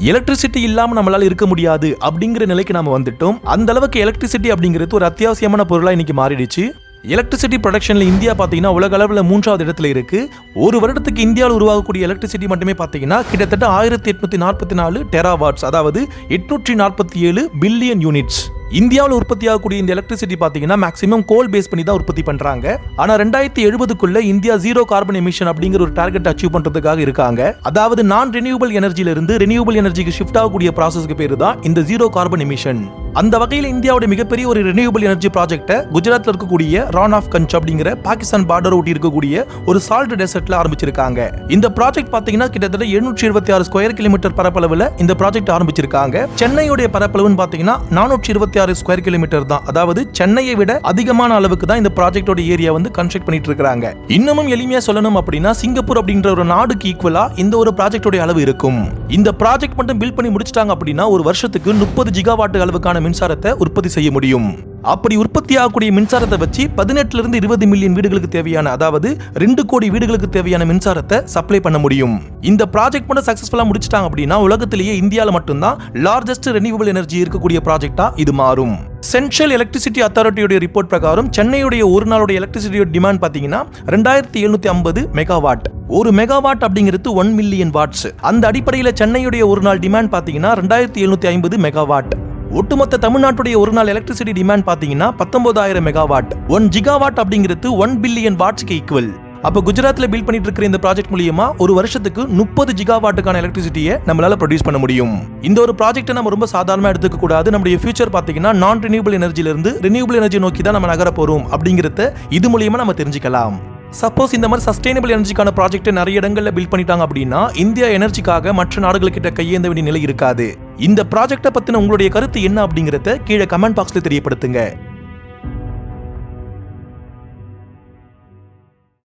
Electricity இல்லாம நம்மளால இருக்க முடியாது அப்படிங்கிற நிலைக்கு நாம வந்துட்டோம். அந்த அளவுக்கு எலக்ட்ரிசிட்டி அப்படிங்கிறது ஒரு அத்தியாவசியமான பொருளா இன்னைக்கு மாறிடுச்சு. எலக்ட்ரிசிட்டி ப்ரொடக்ஷன்ல இந்தியா பாத்தீங்கன்னா உலக அளவில் 3வது இடத்துல இருக்கு. ஒரு வருடத்துக்கு இந்தியாவில் உருவாகக்கூடிய எலக்ட்ரிசிட்டி மட்டுமே பாத்தீங்கன்னா கிட்டத்தட்ட 1844 டெராவாட்ஸ், அதாவது 847 பில்லியன் யூனிட்ஸ். இந்தியாவில் உற்பத்தி ஆகக்கூடிய இந்த எலக்ட்ரிசிட்டி பாத்தீங்கன்னா மேக்ஸிமம் கோல் பேஸ் பண்ணி தான் உற்பத்தி பண்றாங்க. ஆனா 2070க்குள்ள இந்தியா ஜீரோ கார்பன் எமிஷன் அப்படிங்கிற ஒரு டார்கெட் அச்சீவ் பண்றதுக்காக இருக்காங்க. அதாவது நான் ரெனியூவபிள் எனர்ஜில இருந்து ரெனியூவபிள் எனர்ஜிக்கு ஷிஃப்ட் ஆகக்கூடிய ப்ராசஸ்க்கு பேரு தான் இந்த ஜீரோ கார்பன் எமிஷன். அந்த வகையில் இந்தியாவோட மிகப்பெரிய ஒரு ரெனியூவபிள் எனர்ஜி ப்ராஜெக்ட்டை குஜராத்ல இருக்கக்கூடிய ரான் ஆஃப் கஞ்ச் அப்படிங்கிற பாகிஸ்தான் பார்டர் ஒட்டி இருக்கக்கூடிய ஒரு சால்ட் டெசர்ட்ல ஆரம்பிச்சிருக்காங்க. இந்த ப்ராஜெக்ட் பாத்தீங்கன்னா கிட்டத்தட்ட 776 ஸ்கொயர் கிலோமீட்டர் பரப்பளவுல இந்த ப்ராஜெக்ட் ஆரம்பிச்சிருக்காங்க. சென்னையோட பரப்பளவுன்னு பாத்தீங்கன்னா 426 ஸ்கொயர் கிலோமீட்டர் தான். அதாவது சென்னையை விட அதிகமான அளவுக்கு தான் இந்த ப்ராஜெக்டோட ஏரியா வந்து கன்ஸ்ட்ரக்ட் பண்ணிட்டு இருக்காங்க. இன்னமும் எளிமையா சொல்லணும் அப்படின்னா சிங்கப்பூர் அப்படின்ற ஒரு நாடுக்கு ஈக்குவலா இந்த ஒரு ப்ராஜெக்டோட அளவு இருக்கும். இந்த ப்ராஜெக்ட் மட்டும் பில்ட் பண்ணி முடிச்சிட்டாங்க அப்படின்னா ஒரு வருஷத்துக்கு 30 ஜிகாவாட் அளவுக்கான மின்சாரத்தை உற்பத்தி செய்ய முடியும். அப்படி உற்பத்தி ஆகக்கூடிய மின்சாரத்தை வச்சு 18 இருந்து 20 மில்லியன் வீடுகளுக்கு தேவையான, அதாவது 2 கோடி வீடுகளுக்கு தேவையான மின்சாரத்தை சப்ளை பண்ண முடியும். இந்த ப்ராஜெக்ட் மட்டும் சக்சஸ்ஃபுல்லா முடிச்சிட்டாங்க அப்படின்னா உலகத்திலேயே இந்தியால மட்டும்தான் லார்ஜஸ்ட் ரெனியூவபிள் எனர்ஜி இருக்கக்கூடிய ப்ராஜெக்டா இது மாறும். சென்ட்ரல் எலக்ட்ரிசிட்டி அத்தாரிட்டியோட ரிப்போர்ட் பிரகாரம் சென்னையுடைய ஒரு நாளோட எலக்ட்ரிசிட்டியோட டிமாண்ட் பாத்தீங்கன்னா 2750 மெகாவாட். ஒரு மெகாவாட் அப்படிங்கிறது 1 மில்லியன் வாட்ஸ். அந்த அடிப்படையில் சென்னையுடைய ஒரு நாள் டிமாண்ட் பாத்தீங்கன்னா 2750 மெகாவாட். ஒட்டுமொத்த தமிழ்நாட்டுடைய ஒரு நாள் எலக்ட்ரிசிட்டி டிமாண்ட் பாத்தீங்கன்னா 19000 மெகாவாட். 1 ஜிகாவாட் அப்படிங்கிறது 1 பில்லியன் வாட்ஸ்க்கு ஈக்குவல். அப்ப குஜராத்ல பில்ட் பண்ணிட்டு இருக்கிற இந்த ப்ராஜெக்ட் மூலமா ஒரு வருஷத்துக்கு 30 ஜிகாவாட்டுக்கான எலக்ட்ரிசிட்டியை நம்மளால ப்ரொடியூஸ் பண்ண முடியும். இந்த ஒரு ப்ராஜெக்ட்டை நம்ம ரொம்ப சாதாரணமா எடுத்துக்க கூடாது. நம்முடைய ஃபியூச்சர் பாத்தீங்கன்னா நான் ரெனியூவபிள் எனர்ஜில இருந்து ரெனியூவபிள் எனர்ஜி நோக்கி தான் நம்ம நகர போறோம் அப்படிங்கறத இது மூலமா நம்ம தெரிஞ்சுக்கலாம். சப்போஸ் இந்த மாதிரி சஸ்டைனபிள் எனர்ஜிக்கான ப்ராஜெக்ட் நிறைய இடங்கள்ல பில்ட் பண்ணிட்டாங்க அப்படின்னா இந்தியா எனர்ஜிக்காக மற்ற நாடுகள்கிட்ட கையேந்த வேண்டிய நிலை இருக்காது. இந்த ப்ராஜெக்ட்டை பத்தின உங்களுடைய கருத்து என்ன அப்படிங்கறத கீழே கமெண்ட் பாக்ஸ்ல தெரியப்படுத்துங்க.